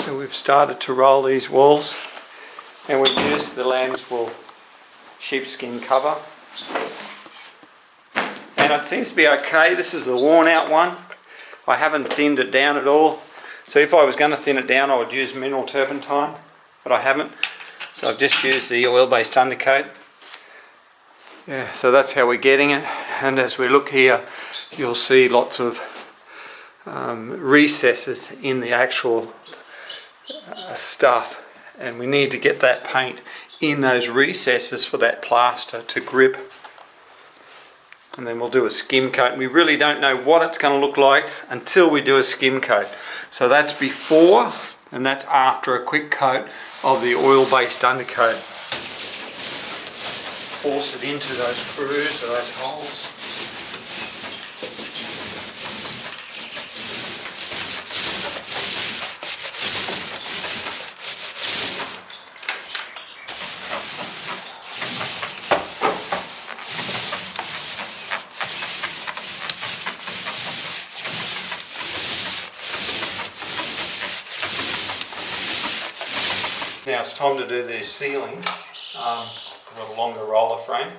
So we've started to roll these walls, and we've used the lamb's wool sheepskin cover, and it seems to be okay. This is the worn out one. I haven't thinned it down at all, so if I was going to thin it down I would use mineral turpentine, but I haven't, so I've just used the oil-based undercoat. Yeah, so that's how we're getting it, and as we look here you'll see lots of recesses in the actual stuff, and we need to get that paint in those recesses for that plaster to grip. And then we'll do a skim coat. We really don't know what it's going to look like until we do a skim coat. So that's before and that's after a quick coat of the oil-based undercoat. Force it into those grooves or those holes. Now it's time to do the ceilings. I've got a longer roller frame,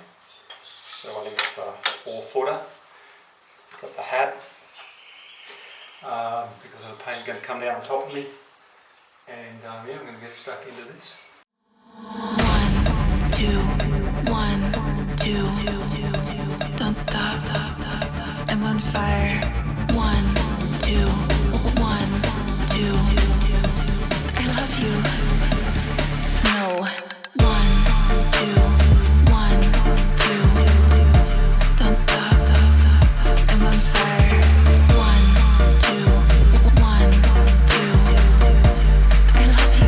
so I think it's a 4-footer. Got the hat, because of the paint going to come down on top of me, and yeah, I'm going to get stuck into this. 1, 2, 1, 2, don't stop, I'm on fire. 1, 2, 1, 2, I love you. No. 1, 2, 1, 2, don't stop, I'm on fire. 1, 2, 1, 2, I love you.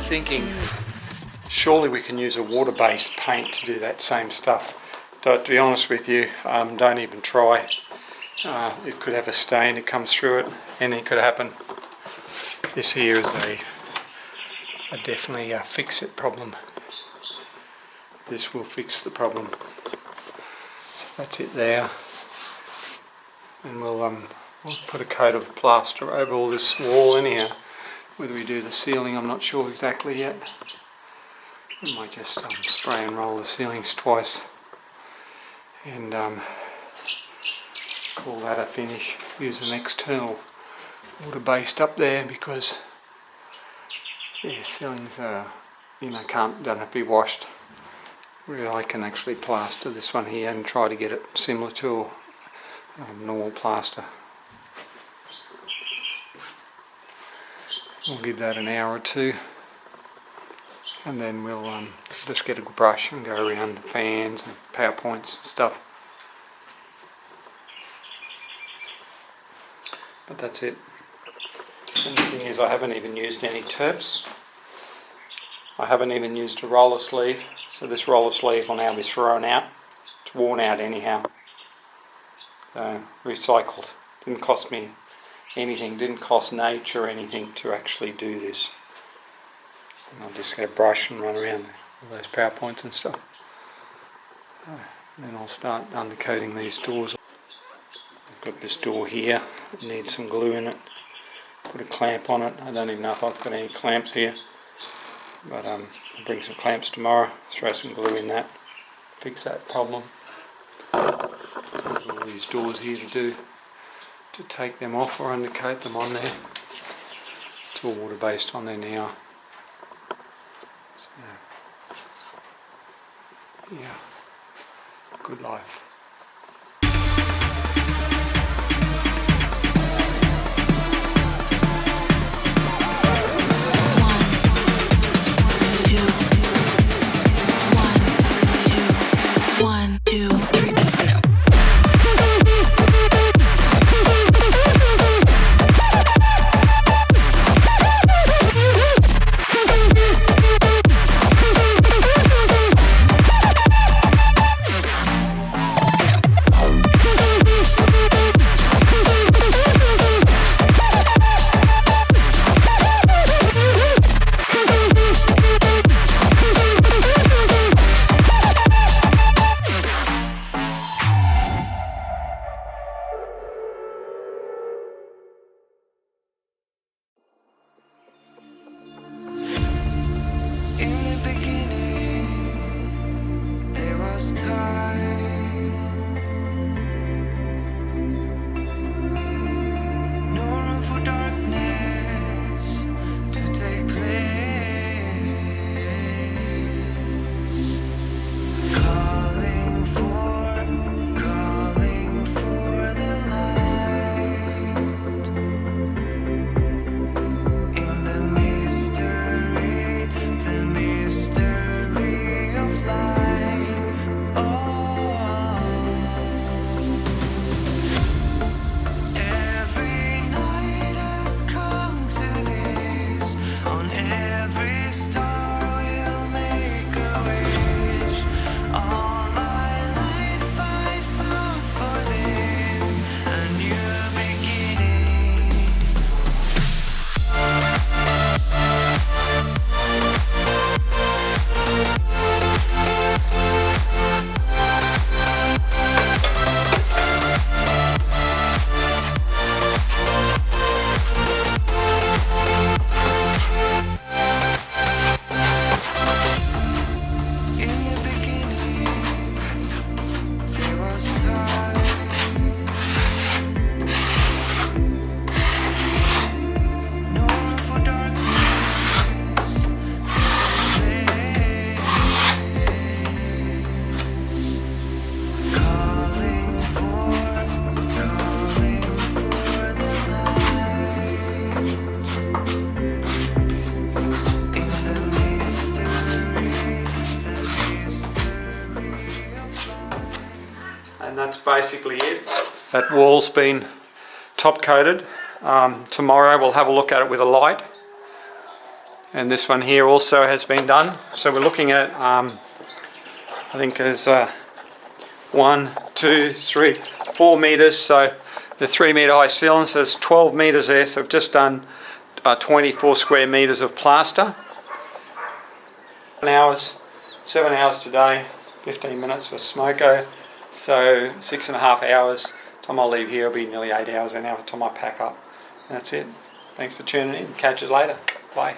Thinking, surely we can use a water-based paint to do that same stuff. But to be honest with you, don't even try. It could have a stain that comes through it, anything could happen. This here is definitely a fix-it problem. This will fix the problem. So that's it there, and we'll put a coat of plaster over all this wall anyhow. Whether we do the ceiling, I'm not sure exactly yet. We might just spray and roll the ceilings twice and call that a finish. Use an external water-based up there because yeah, ceilings are, don't have to be washed. Really, I can actually plaster this one here and try to get it similar to normal plaster. We'll give that an hour or two, and then we'll just get a brush and go around the fans and power points and stuff. But that's it. And the thing is, I haven't even used any terps. I haven't even used a roller sleeve, so this roller sleeve will now be thrown out. It's worn out anyhow. So, recycled. Didn't cost me anything, didn't cost nature anything to actually do this. And I'll just get a brush and run around all those power points and stuff. And then I'll start undercoating these doors. I've got this door here, it needs some glue in it. put a clamp on it. I don't even know if I've got any clamps here, but I'll bring some clamps tomorrow, throw some glue in that, fix that problem. There's all these doors here to take them off or undercoat them on there. It's all water based on there now. So, yeah, good life. One, two, three, no. And that's basically it. That wall's been top coated. Tomorrow we'll have a look at it with a light. And this one here also has been done. So we're looking at, I think there's 1, 2, 3, 4 metres. So the 3 metre high ceiling, so there's 12 metres there. So I've just done 24 square metres of plaster. 7 hours today, 15 minutes for smoko. So 6.5 hours. Time I'll leave here, it'll be nearly 8 hours an hour time I pack up. And that's it. Thanks for tuning in. Catch you later. Bye.